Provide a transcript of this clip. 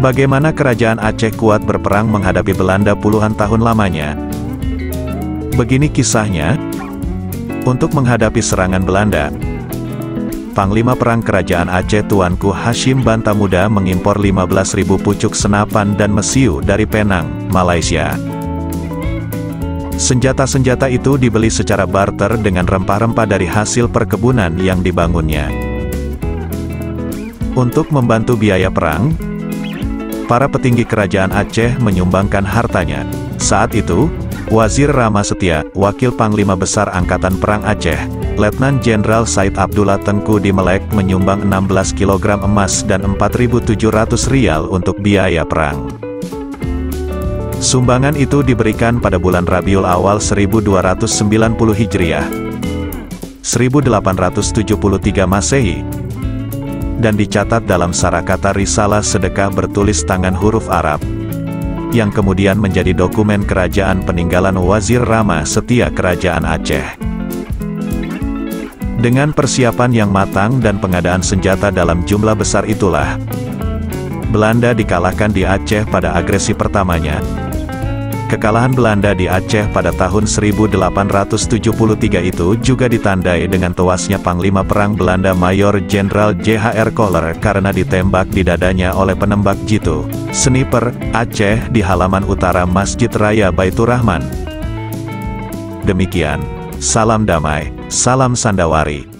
Bagaimana kerajaan Aceh kuat berperang menghadapi Belanda puluhan tahun lamanya? Begini kisahnya. Untuk menghadapi serangan Belanda, Panglima Perang Kerajaan Aceh Tuanku Hashim Bantamuda mengimpor 15.000 pucuk senapan dan mesiu dari Penang, Malaysia. Senjata-senjata itu dibeli secara barter dengan rempah-rempah dari hasil perkebunan yang dibangunnya. Untuk membantu biaya perang, para petinggi kerajaan Aceh menyumbangkan hartanya. Saat itu, Wazir Rama Setia, Wakil Panglima Besar Angkatan Perang Aceh, Letnan Jenderal Said Abdullah Tengku di Melek menyumbang 16 kg emas dan 4.700 rial untuk biaya perang. Sumbangan itu diberikan pada bulan Rabiul Awal 1290 Hijriah, 1873 Masehi, dan dicatat dalam Sarakata Risalah Sedekah bertulis tangan huruf Arab, yang kemudian menjadi dokumen kerajaan peninggalan Wazir Rama Setia Kerajaan Aceh. Dengan persiapan yang matang dan pengadaan senjata dalam jumlah besar itulah, Belanda dikalahkan di Aceh pada agresi pertamanya. Kekalahan Belanda di Aceh pada tahun 1873 itu juga ditandai dengan tewasnya Panglima Perang Belanda Mayor Jenderal J.H.R. Kohler karena ditembak di dadanya oleh penembak jitu, sniper, Aceh di halaman utara Masjid Raya Baitur Rahman. Demikian, salam damai, salam Sandawari.